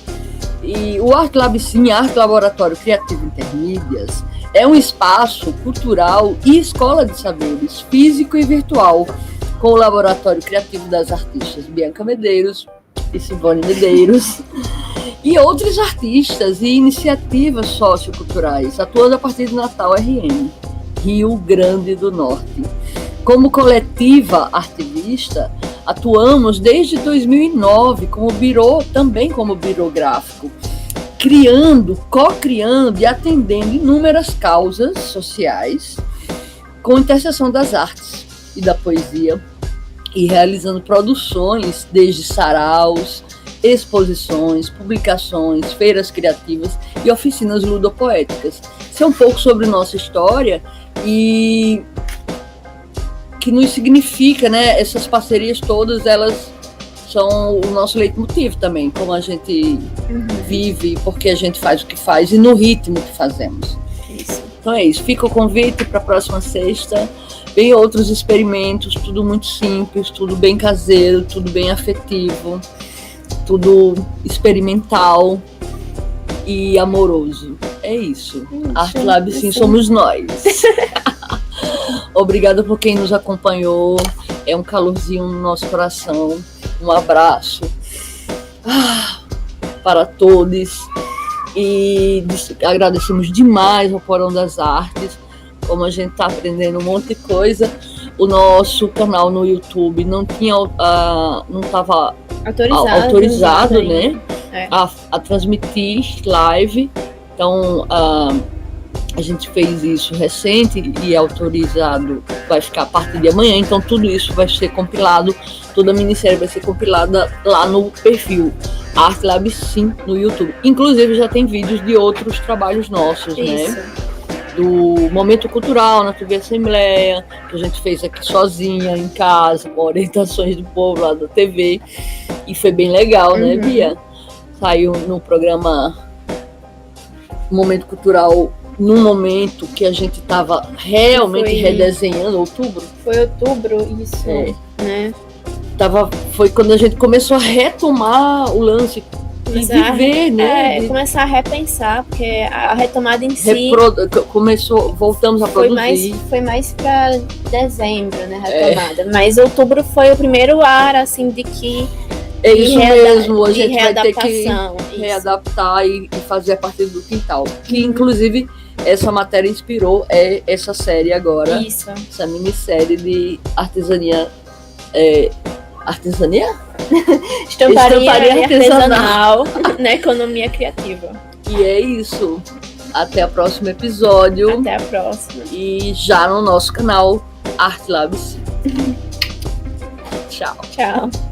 E o Art Lab, sim, Arte Laboratório Criativo Intermídias, é um espaço cultural e escola de saberes, físico e virtual, com o Laboratório Criativo das Artistas Bianca Medeiros e Simone Medeiros, e outros artistas e iniciativas socioculturais, atuando a partir de Natal RM, Rio Grande do Norte. Como coletiva artivista, atuamos desde 2009 também como birô gráfico, co-criando e atendendo inúmeras causas sociais com interseção das artes e da poesia, e realizando produções desde saraus, exposições, publicações, feiras criativas e oficinas ludopoéticas. Isso é um pouco sobre nossa história e que nos significa, né? Essas parcerias todas, elas são o nosso leitmotiv também, como a gente vive, porque a gente faz o que faz e no ritmo que fazemos. Isso. Então é isso, fica o convite para a próxima sexta. Vem outros experimentos, tudo muito simples, tudo bem caseiro, tudo bem afetivo, tudo experimental e amoroso. É isso. Art Lab, sim, somos nós. Obrigada por quem nos acompanhou. É um calorzinho no nosso coração. Um abraço para todos. E agradecemos demais ao Porão das Artes. Como a gente está aprendendo um monte de coisa, o nosso canal no YouTube não estava autorizado, né? A transmitir live. Então, a gente fez isso recente e autorizado, vai ficar a partir de amanhã. Então, tudo isso vai ser compilado, toda a minissérie vai ser compilada lá no perfil Art Lab, sim, no YouTube. Inclusive, já tem vídeos de outros trabalhos nossos, isso, né? Do Momento Cultural na TV Assembleia, que a gente fez aqui sozinha, em casa, com orientações do povo lá da TV. E foi bem legal, né, Bia? Saiu no programa Momento Cultural, num momento que a gente estava realmente redesenhando, outubro. Foi outubro, isso, né? Foi quando a gente começou a retomar o lance começar, viver, né? começar a repensar, porque a retomada em si voltamos a produzir. Foi mais para dezembro, né, retomada. Mas outubro foi o primeiro ar, assim, de que é isso mesmo, a gente vai ter que isso. readaptar e fazer a partir do quintal. Que, inclusive, essa matéria inspirou essa série agora. Isso. Essa minissérie de artesania. Artesania? Estamparia artesanal na economia criativa. E é isso. Até o próximo episódio. Até a próxima. E já no nosso canal Art Labs. Tchau. Tchau.